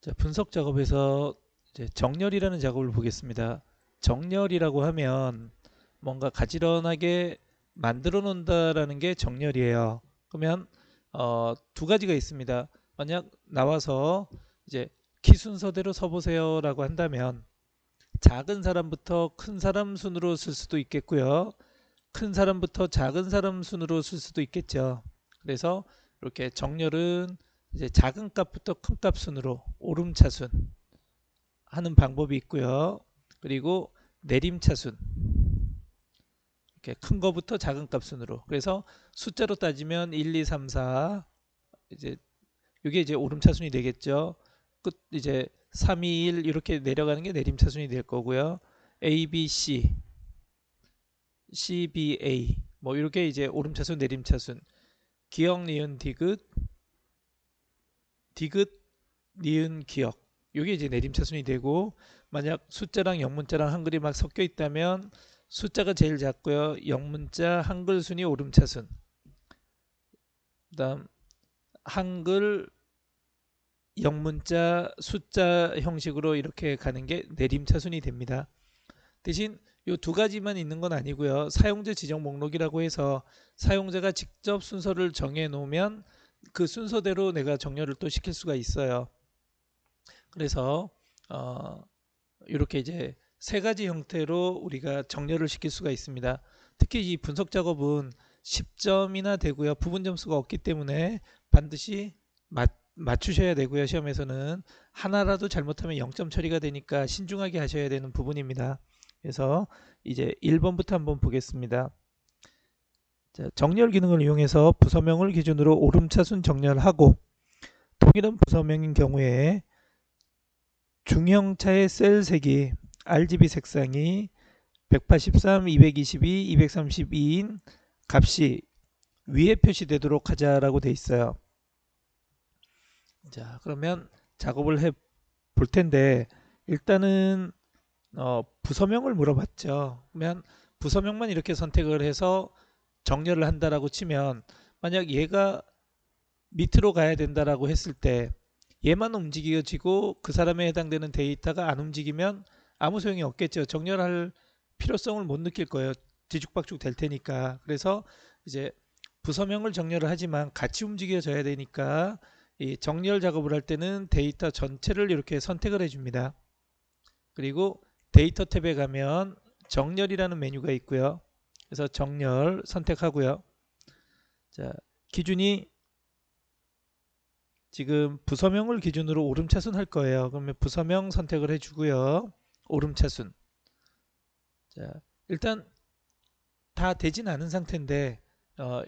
자, 분석 작업에서 이제 정렬이라는 작업을 보겠습니다. 정렬이라고 하면 뭔가 가지런하게 만들어 놓는다라는 게 정렬이에요. 그러면 두 가지가 있습니다. 만약 나와서 이제 키 순서대로 서보세요라고 한다면 작은 사람부터 큰 사람 순으로 쓸 수도 있겠고요. 큰 사람부터 작은 사람 순으로 쓸 수도 있겠죠. 그래서 이렇게 정렬은 이제 작은 값부터 큰 값 순으로 오름차순 하는 방법이 있고요. 그리고 내림차순 이렇게 큰 거부터 작은 값 순으로. 그래서 숫자로 따지면 1, 2, 3, 4 이제 이게 이제 오름차순이 되겠죠. 끝 이제 3, 2, 1 이렇게 내려가는 게 내림차순이 될 거고요. A, B, C, C, B, A 뭐 이렇게 이제 오름차순, 내림차순. 기역, 니은, 디귿, 디귿, 니은, 기역. 이게 이제 내림차순이 되고 만약 숫자랑 영문자랑 한글이 막 섞여 있다면 숫자가 제일 작고요. 영문자, 한글 순이 오름차순. 그다음 한글, 영문자, 숫자 형식으로 이렇게 가는 게 내림차순이 됩니다. 대신 이 두 가지만 있는 건 아니고요. 사용자 지정 목록이라고 해서 사용자가 직접 순서를 정해 놓으면 그 순서대로 내가 정렬을 또 시킬 수가 있어요. 그래서 어, 이렇게 이제 세 가지 형태로 우리가 정렬을 시킬 수가 있습니다. 특히 이 분석 작업은 10점이나 되고요. 부분 점수가 없기 때문에 반드시 맞추셔야 되고요. 시험에서는 하나라도 잘못하면 0점 처리가 되니까 신중하게 하셔야 되는 부분입니다. 그래서 이제 1번부터 한번 보겠습니다. 자, 정렬 기능을 이용해서 부서명을 기준으로 오름차순 정렬하고 동일한 부서명인 경우에 중형차의 셀 색이 RGB 색상이 183, 222, 232인 값이 위에 표시되도록 하자라고 돼 있어요. 자, 그러면 작업을 해 볼 텐데 일단은 부서명을 물어봤죠. 그러면 부서명만 이렇게 선택을 해서 정렬을 한다라고 치면 만약 얘가 밑으로 가야 된다라고 했을 때 얘만 움직여지고 그 사람에 해당되는 데이터가 안 움직이면 아무 소용이 없겠죠. 정렬할 필요성을 못 느낄 거예요. 뒤죽박죽 될 테니까. 그래서 이제 부서명을 정렬을 하지만 같이 움직여져야 되니까 이 정렬 작업을 할 때는 데이터 전체를 이렇게 선택을 해줍니다. 그리고 데이터 탭에 가면 정렬이라는 메뉴가 있고요. 그래서 정렬 선택하고요. 자, 기준이 지금 부서명을 기준으로 오름차순 할 거예요. 그러면 부서명 선택을 해주고요. 오름차순. 자, 일단 다 되진 않은 상태인데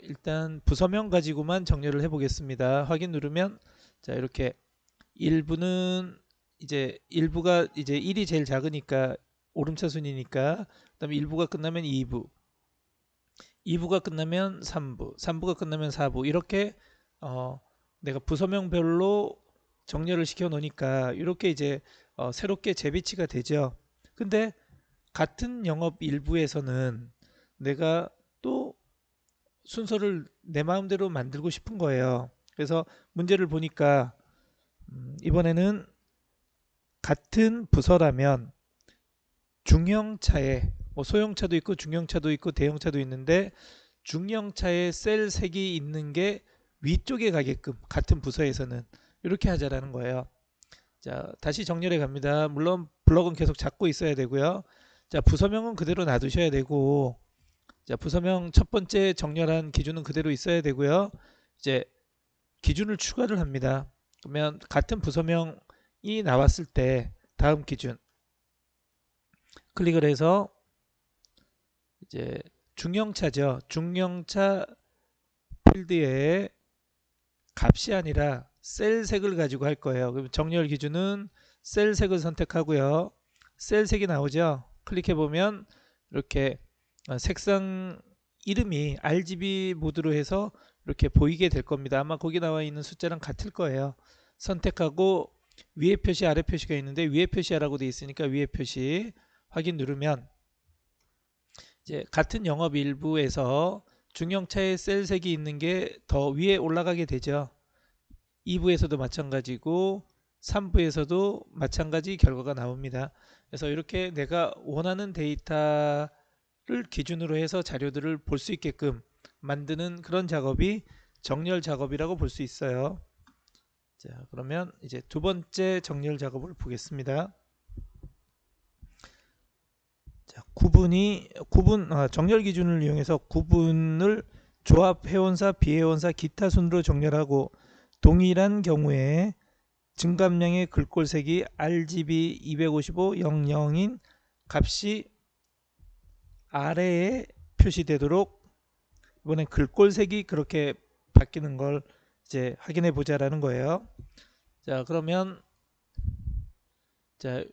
일단 부서명 가지고만 정렬을 해보겠습니다. 확인 누르면 자 이렇게 일부는 이제 일부가 이제 1이 제일 작으니까 오름차순이니까 그다음에 일부가 끝나면 2부, 2부가 끝나면 3부, 3부가 끝나면 4부 이렇게 어, 내가 부서명별로 정렬을 시켜 놓으니까 이렇게 이제 새롭게 재배치가 되죠. 근데 같은 영업 일부에서는 내가 또 순서를 내 마음대로 만들고 싶은 거예요. 그래서 문제를 보니까 이번에는 같은 부서라면 중형차에 뭐 소형차도 있고 중형차도 있고 대형차도 있는데 중형차에 셀 색이 있는 게 위쪽에 가게끔 같은 부서에서는 이렇게 하자라는 거예요. 자, 다시 정렬해 갑니다. 물론 블럭은 계속 잡고 있어야 되고요. 자, 부서명은 그대로 놔두셔야 되고 자, 부서명 첫 번째 정렬한 기준은 그대로 있어야 되고요. 이제 기준을 추가를 합니다. 그러면 같은 부서명이 나왔을 때 다음 기준 클릭을 해서 이제 중형차죠. 중형차 필드에 값이 아니라 셀 색을 가지고 할 거예요. 그럼 정렬 기준은 셀 색을 선택하고요. 셀 색이 나오죠. 클릭해 보면 이렇게 색상 이름이 RGB 모드로 해서 이렇게 보이게 될 겁니다. 아마 거기 나와 있는 숫자랑 같을 거예요. 선택하고 위에 표시 아래 표시가 있는데 위에 표시하라고 되어 있으니까 위에 표시 확인 누르면 이제 같은 영업 일부에서 중형차의 셀 색이 있는 게 더 위에 올라가게 되죠. 2부에서도 마찬가지고 3부에서도 마찬가지 결과가 나옵니다. 그래서 이렇게 내가 원하는 데이터를 기준으로 해서 자료들을 볼 수 있게끔 만드는 그런 작업이 정렬 작업이라고 볼 수 있어요. 자, 그러면 이제 두 번째 정렬 작업을 보겠습니다. 자, 정렬 기준을 이용해서 구분을 조합 회원사, 비회원사, 기타 순으로 정렬하고 동일한 경우에 증감량의 글꼴색이 RGB 255.00인 값이 아래에 표시되도록 이번엔 글꼴색이 그렇게 바뀌는 걸 이제 확인해 보자라는 거예요. 자, 그러면 자,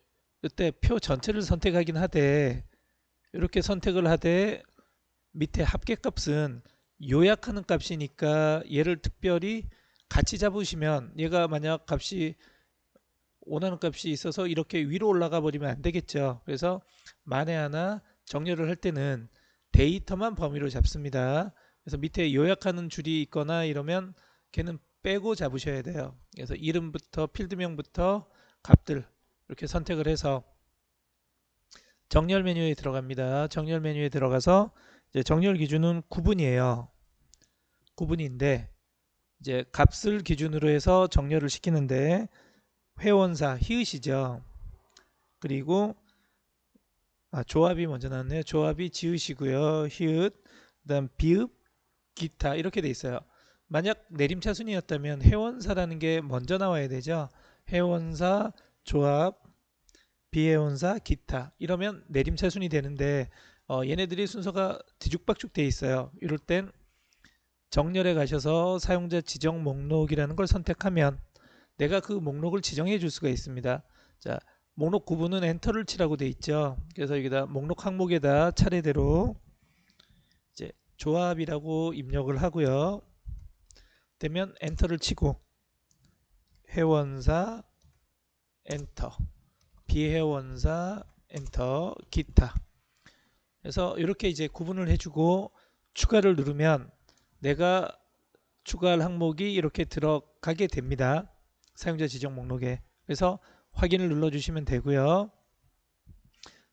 이때 표 전체를 선택하긴 하되 이렇게 선택을 하되 밑에 합계값은 요약하는 값이니까 얘를 특별히 같이 잡으시면 얘가 만약 값이 원하는 값이 있어서 이렇게 위로 올라가 버리면 안 되겠죠. 그래서 만에 하나 정렬을 할 때는 데이터만 범위로 잡습니다. 그래서 밑에 요약하는 줄이 있거나 이러면 걔는 빼고 잡으셔야 돼요. 그래서 이름부터 필드명부터 값들 이렇게 선택을 해서 정렬 메뉴에 들어갑니다. 정렬 메뉴에 들어가서 이제 정렬 기준은 구분이에요. 구분인데 이제 값을 기준으로 해서 정렬을 시키는데 회원사 히읗이죠. 그리고 조합이 먼저 나왔네요. 조합이 지읒이고요. 히읗, 그다음 비읍, 기타 이렇게 돼 있어요. 만약 내림차순이었다면 회원사라는 게 먼저 나와야 되죠. 회원사, 조합, 비회원사, 기타 이러면 내림차순이 되는데 얘네들이 순서가 뒤죽박죽 돼 있어요. 이럴 땐 정렬에 가셔서 사용자 지정 목록이라는 걸 선택하면 내가 그 목록을 지정해 줄 수가 있습니다. 자, 목록 구분은 엔터를 치라고 돼 있죠. 그래서 여기다 목록 항목에다 차례대로 이제 조합이라고 입력을 하고요. 되면 엔터를 치고 회원사 엔터, 비회원사 엔터, 기타. 그래서 이렇게 이제 구분을 해주고 추가를 누르면 내가 추가할 항목이 이렇게 들어가게 됩니다. 사용자 지정 목록에. 그래서 확인을 눌러주시면 되고요.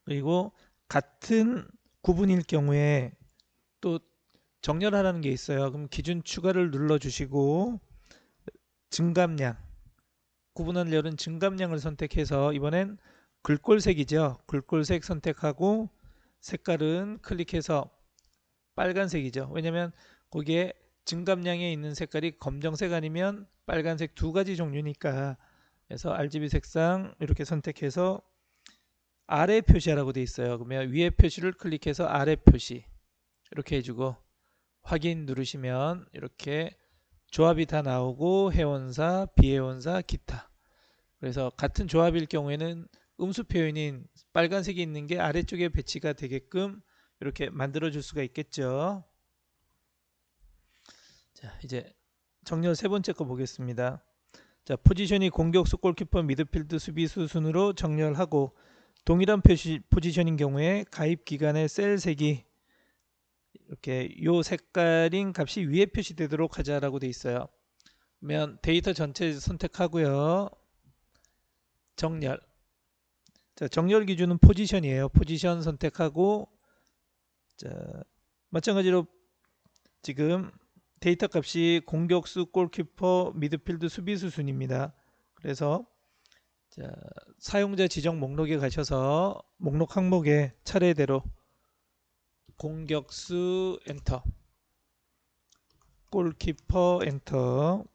그리고 같은 구분일 경우에 또 정렬하라는 게 있어요. 그럼 기준 추가를 눌러주시고 증감량, 구분하려는 증감량을 선택해서 이번엔 글꼴색이죠. 글꼴색 선택하고 색깔은 클릭해서 빨간색이죠. 왜냐면 거기에 증감량에 있는 색깔이 검정색 아니면 빨간색 두 가지 종류니까. 그래서 RGB 색상 이렇게 선택해서 아래 표시하라고 되어 있어요. 그러면 위에 표시를 클릭해서 아래 표시 이렇게 해주고 확인 누르시면 이렇게 조합이 다 나오고 회원사, 비회원사, 기타. 그래서 같은 조합일 경우에는 음수 표현인 빨간색이 있는 게 아래쪽에 배치가 되게끔 이렇게 만들어 줄 수가 있겠죠. 자, 이제 정렬 세 번째 거 보겠습니다. 자, 포지션이 공격수, 골키퍼, 미드필드, 수비수 순으로 정렬하고 동일한 포지션인 경우에 가입 기간의 셀 색이 이렇게 요 색깔인 값이 위에 표시되도록 하자라고 돼 있어요. 그러면 데이터 전체 선택하고요. 정렬. 자, 정렬 기준은 포지션이에요. 포지션 선택하고 자, 마찬가지로 지금 데이터 값이 공격수, 골키퍼, 미드필드, 수비수 순입니다. 그래서 자, 사용자 지정 목록에 가셔서 목록 항목에 차례대로 공격수 엔터, 골키퍼 엔터,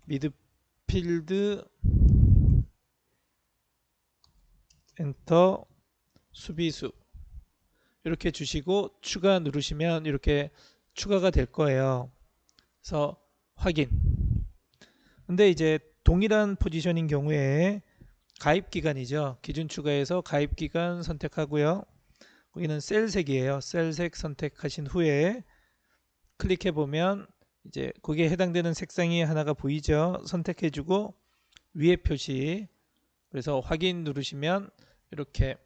미드필드 엔터, 수비수 이렇게 주시고 추가 누르시면 이렇게 추가가 될 거예요. 그래서 확인. 근데 이제 동일한 포지션인 경우에 가입 기간이죠. 기준 추가해서 가입 기간 선택하고요. 거기는 셀색이에요. 셀색 선택하신 후에 클릭해 보면 이제 거기에 해당되는 색상이 하나가 보이죠. 선택해주고 위에 표시. 그래서 확인 누르시면 이렇게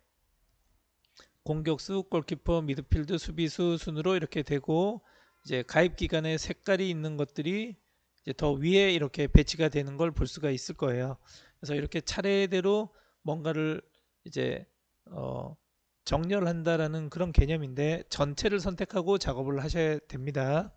공격수, 골키퍼, 미드필드, 수비수 순으로 이렇게 되고 이제 가입 기간에 색깔이 있는 것들이 이제 더 위에 이렇게 배치가 되는 걸 볼 수가 있을 거예요. 그래서 이렇게 차례대로 뭔가를 이제 어, 정렬한다라는 그런 개념인데 전체를 선택하고 작업을 하셔야 됩니다.